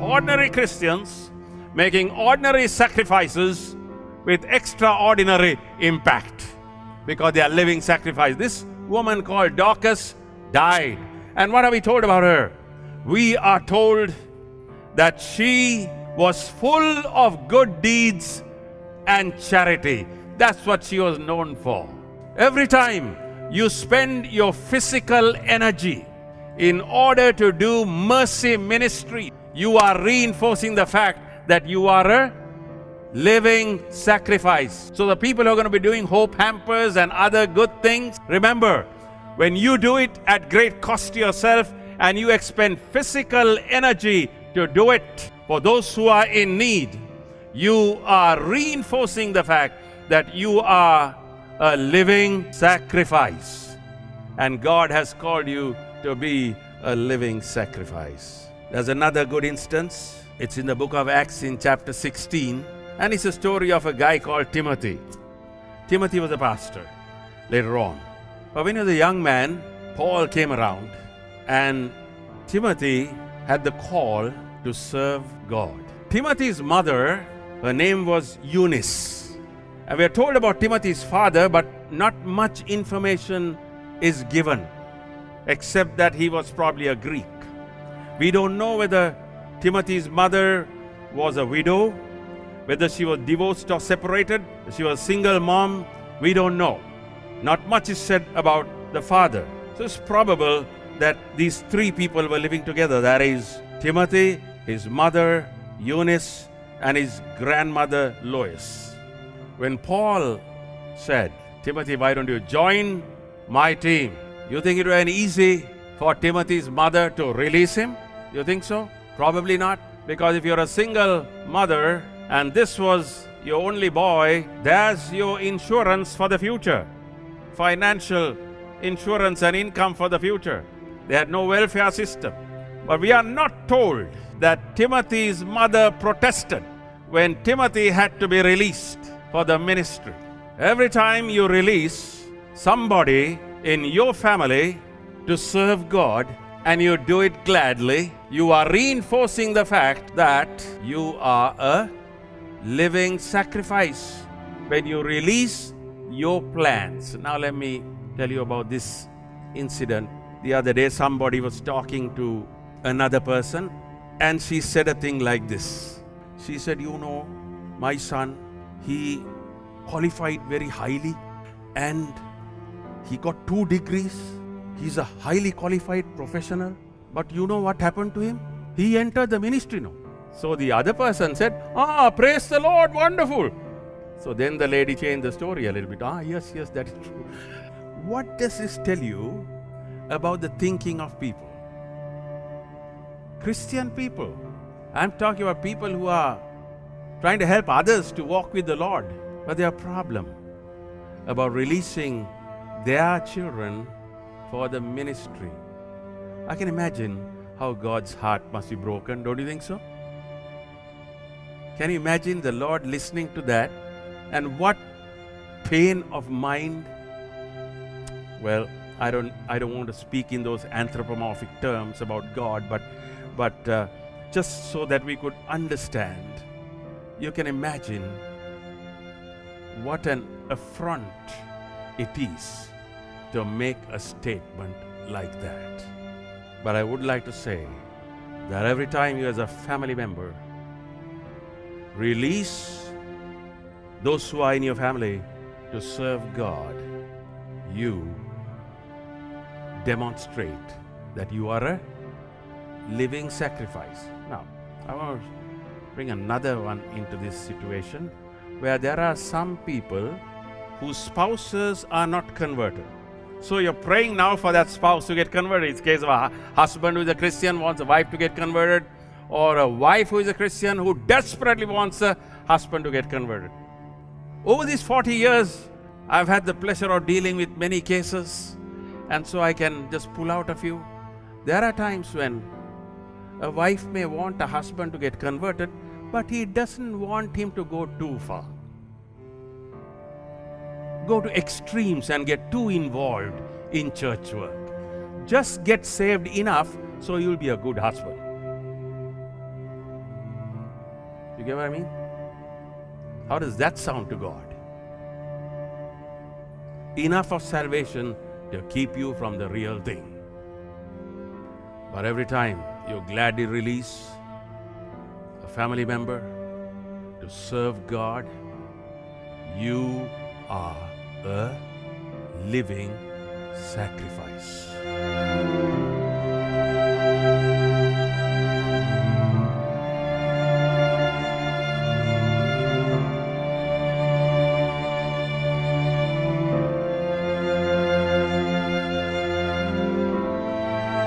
ordinary Christians making ordinary sacrifices with extraordinary impact because they are living sacrifice. This woman called Dorcas died. And what are we told about her? We are told that she was full of good deeds and charity. That's what she was known for. Every time you spend your physical energy in order to do mercy ministry, you are reinforcing the fact that you are a living sacrifice. So the people who are going to be doing hope hampers and other good things, remember, when you do it at great cost to yourself and you expend physical energy to do it for those who are in need, you are reinforcing the fact that you are a living sacrifice. And God has called you to be a living sacrifice. There's another good instance. It's in the book of Acts in chapter 16. And it's a story of a guy called Timothy. Timothy was a pastor later on. But when he was a young man, Paul came around and Timothy had the call to serve God. Timothy's mother, her name was Eunice. And we are told about Timothy's father, but not much information is given, except that he was probably a Greek. We don't know whether Timothy's mother was a widow, whether she was divorced or separated, she was a single mom, we don't know. Not much is said about the father. So it's probable that these three people were living together. That is Timothy, his mother, Eunice, and his grandmother, Lois. When Paul said, Timothy, why don't you join my team? You think it would have been easy for Timothy's mother to release him? You think so? Probably not. Because if you're a single mother and this was your only boy, there's your insurance for the future. Financial insurance and income for the future. They had no welfare system. But we are not told that Timothy's mother protested when Timothy had to be released for the ministry. Every time you release somebody in your family to serve God and you do it gladly, you are reinforcing the fact that you are a living sacrifice when you release your plans. Now let me tell you about this incident. The other day somebody was talking to another person and she said a thing like this. She said, you know, my son, he qualified very highly and he got 2 degrees. He's a highly qualified professional. But you know what happened to him? He entered the ministry now. So the other person said, praise the Lord, wonderful. So then the lady changed the story a little bit. Yes, that is true. What does this tell you about the thinking of people? Christian people. I'm talking about people who are trying to help others to walk with the Lord. But there are problems about releasing their children for the ministry. I can imagine how God's heart must be broken. Don't you think so? Can you imagine the Lord listening to that? And what pain of mind? Well, I don't want to speak in those anthropomorphic terms about God, but just so that we could understand, you can imagine what an affront it is to make a statement like that. But I would like to say that every time you as a family member release those who are in your family to serve God, you demonstrate that you are a living sacrifice. Now, I want to bring another one into this situation where there are some people whose spouses are not converted. So you're praying now for that spouse to get converted. It's a case of a husband who is a Christian wants a wife to get converted, or a wife who is a Christian who desperately wants a husband to get converted. Over these 40 years, I've had the pleasure of dealing with many cases, and so I can just pull out a few. There are times when a wife may want a husband to get converted, but he doesn't want him to go too far. Go to extremes and get too involved in church work. Just get saved enough so you'll be a good husband. You get what I mean? How does that sound to God? Enough of salvation to keep you from the real thing. But every time you gladly release a family member to serve God, you are a living sacrifice.